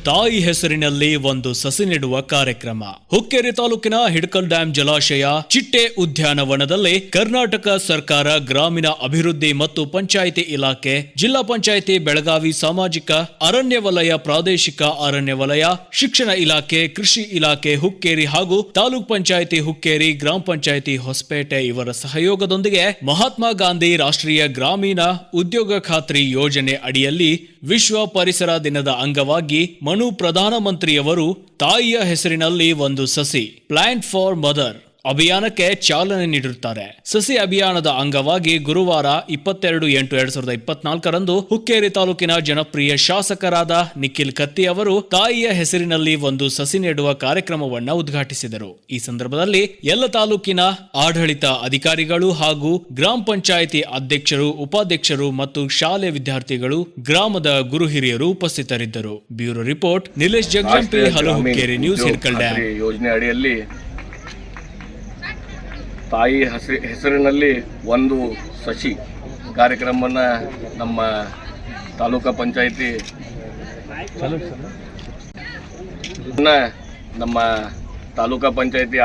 ತಾಯಿ ಹೆಸರಿನಲ್ಲಿ ಒಂದು ಸಸಿ ನೆಡುವ ಕಾರ್ಯಕ್ರಮ. ಹುಕ್ಕೇರಿ ತಾಲೂಕಿನ ಹಿಡಕಲ್ ಡ್ಯಾಂ ಜಲಾಶಯ ಚಿಟ್ಟೆ ಉದ್ಯಾನವನದಲ್ಲಿ ಕರ್ನಾಟಕ ಸರ್ಕಾರ ಗ್ರಾಮೀಣ ಅಭಿವೃದ್ಧಿ ಮತ್ತು ಪಂಚಾಯಿತಿ ಇಲಾಖೆ, ಜಿಲ್ಲಾ ಪಂಚಾಯಿತಿ ಬೆಳಗಾವಿ, ಸಾಮಾಜಿಕ ಅರಣ್ಯ ವಲಯ, ಪ್ರಾದೇಶಿಕ ಅರಣ್ಯ ವಲಯ, ಶಿಕ್ಷಣ ಇಲಾಖೆ, ಕೃಷಿ ಇಲಾಖೆ ಹುಕ್ಕೇರಿ ಹಾಗೂ ತಾಲೂಕ್ ಪಂಚಾಯಿತಿ ಹುಕ್ಕೇರಿ, ಗ್ರಾಮ ಪಂಚಾಯಿತಿ ಹೊಸಪೇಟೆ ಇವರ ಸಹಯೋಗದೊಂದಿಗೆ ಮಹಾತ್ಮ ಗಾಂಧಿ ರಾಷ್ಟ್ರೀಯ ಗ್ರಾಮೀಣ ಉದ್ಯೋಗ ಖಾತ್ರಿ ಯೋಜನೆ ಅಡಿಯಲ್ಲಿ ವಿಶ್ವ ಪರಿಸರ ದಿನದ ಅಂಗವಾಗಿ ಮನು ಪ್ರಧಾನಮಂತ್ರಿಯವರು ತಾಯಿಯ ಹೆಸರಿನಲ್ಲಿ ಒಂದು ಸಸಿ ಪ್ಲಾಂಟ್ ಫಾರ್ ಮದರ್ ಅಭಿಯಾನಕ್ಕೆ ಚಾಲನೆ ನೀಡಿರುತ್ತಾರೆ. ಸಸಿ ಅಭಿಯಾನದ ಅಂಗವಾಗಿ ಗುರುವಾರ 22/8/2024 ಹುಕ್ಕೇರಿ ತಾಲೂಕಿನ ಜನಪ್ರಿಯ ಶಾಸಕರಾದ ನಿಖಿಲ್ ಕತ್ತಿ ಅವರು ತಾಯಿಯ ಹೆಸರಿನಲ್ಲಿ ಒಂದು ಸಸಿ ನೆಡುವ ಕಾರ್ಯಕ್ರಮವನ್ನು ಉದ್ಘಾಟಿಸಿದರು. ಈ ಸಂದರ್ಭದಲ್ಲಿ ಎಲ್ಲ ತಾಲೂಕಿನ ಆಡಳಿತ ಅಧಿಕಾರಿಗಳು ಹಾಗೂ ಗ್ರಾಮ ಪಂಚಾಯಿತಿ ಅಧ್ಯಕ್ಷರು, ಉಪಾಧ್ಯಕ್ಷರು ಮತ್ತು ಶಾಲೆ ವಿದ್ಯಾರ್ಥಿಗಳು, ಗ್ರಾಮದ ಗುರು ಹಿರಿಯರು ಉಪಸ್ಥಿತರಿದ್ದರು. Bureau report Nilesh Jagajampi, hello Hukkeri news, Hidkal dam. ಯೋಜನೆ ಅಡಿಯಲ್ಲಿ ತಾಯಿ ಹೆಸರಿನಲ್ಲಿ ಒಂದು ಸಸಿ ಕಾರ್ಯಕ್ರಮವನ್ನು ನಮ್ಮ ತಾಲೂಕಾ ಪಂಚಾಯಿತಿ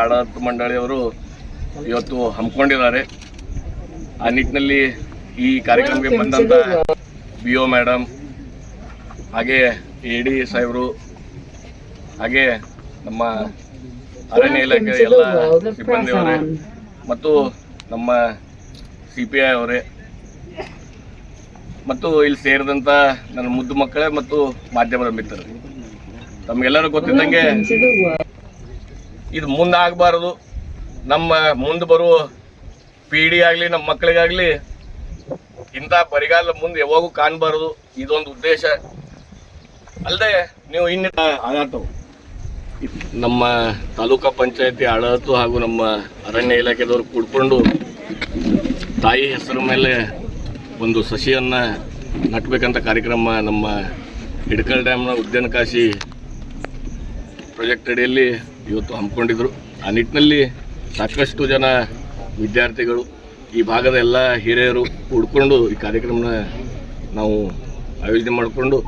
ಆಡಳಿತ ಮಂಡಳಿಯವರು ಇವತ್ತು ಹಮ್ಮಿಕೊಂಡಿದ್ದಾರೆ. ಆ ನಿಟ್ಟಿನಲ್ಲಿ ಈ ಕಾರ್ಯಕ್ರಮಕ್ಕೆ ಬಂದಂಥ BO ಮೇಡಮ್, ಹಾಗೆ AD ಸಾಹೇಬರು, ಹಾಗೆ ನಮ್ಮ ಅರಣ್ಯ ಇಲಾಖೆ ಎಲ್ಲ ಸಿಬ್ಬಂದಿಯವರೇ ಮತ್ತು ನಮ್ಮ CPI ಅವರೇ ಮತ್ತು ಇಲ್ಲಿ ಸೇರಿದಂಥ ನನ್ನ ಮುದ್ದು ಮಕ್ಕಳೇ ಮತ್ತು ಮಾಧ್ಯಮದ ಮಿತ್ರರು, ತಮಗೆಲ್ಲರೂ ಗೊತ್ತಿದ್ದಂಗೆ ಇದು ಮುಂದಾಗಬಾರದು. ನಮ್ಮ ಮುಂದೆ ಬರುವ ಪೀಳಿ ಆಗಲಿ, ನಮ್ಮ ಮಕ್ಕಳಿಗಾಗಲಿ ಇಂಥ ಬರಿಗಾಲ ಮುಂದೆ ಯಾವಾಗೂ ಕಾಣಬಾರದು. ಇದೊಂದು ಉದ್ದೇಶ ಅಲ್ಲದೆ ನೀವು ಆಡಳಿತ ನಮ್ಮ ತಾಲೂಕಾ ಪಂಚಾಯತಿ ಆಡಳಿತ ಹಾಗೂ ನಮ್ಮ ಅರಣ್ಯ ಇಲಾಖೆದವರು ಕೂಡ್ಕೊಂಡು ತಾಯಿ ಹೆಸರು ಮೇಲೆ ಒಂದು ಸಸಿಯನ್ನು ನಟ್ಟಬೇಕಂತ ಕಾರ್ಯಕ್ರಮ ನಮ್ಮ ಹಿಡಕಲ್ ಡ್ಯಾಮ್ನ ಉದ್ಯಾನಕಾಶಿ ಪ್ರಾಜೆಕ್ಟ್ ಅಡಿಯಲ್ಲಿ ಇವತ್ತು ಹಮ್ಮಿಕೊಂಡಿದ್ರು. ಆ ನಿಟ್ಟಿನಲ್ಲಿ ಸಾಕಷ್ಟು ಜನ ವಿದ್ಯಾರ್ಥಿಗಳು, ಈ ಭಾಗದ ಎಲ್ಲ ಹಿರಿಯರು ಕೂಡ್ಕೊಂಡು ಈ ಕಾರ್ಯಕ್ರಮನ ನಾವು ಆಯೋಜನೆ ಮಾಡಿಕೊಂಡು,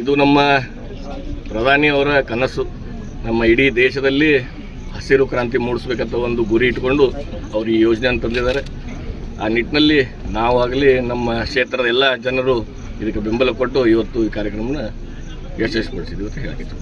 ಇದು ನಮ್ಮ ಪ್ರಧಾನಿಯವರ ಕನಸು. ನಮ್ಮ ಇಡೀ ದೇಶದಲ್ಲಿ ಹಸಿರು ಕ್ರಾಂತಿ ಮೂಡಿಸ್ಬೇಕಂತ ಒಂದು ಗುರಿ ಇಟ್ಕೊಂಡು ಅವರು ಈ ಯೋಜನೆಯನ್ನು ತಂದಿದ್ದಾರೆ. ಆ ನಿಟ್ಟಿನಲ್ಲಿ ನಾವಾಗಲಿ ನಮ್ಮ ಕ್ಷೇತ್ರದ ಎಲ್ಲ ಜನರು ಇದಕ್ಕೆ ಬೆಂಬಲ ಕೊಟ್ಟು ಇವತ್ತು ಈ ಕಾರ್ಯಕ್ರಮನ ಯಶಸ್ವಿಗೊಳಿಸಿದ್ವಿ ಅಂತ ಹೇಳಿದ್ರು.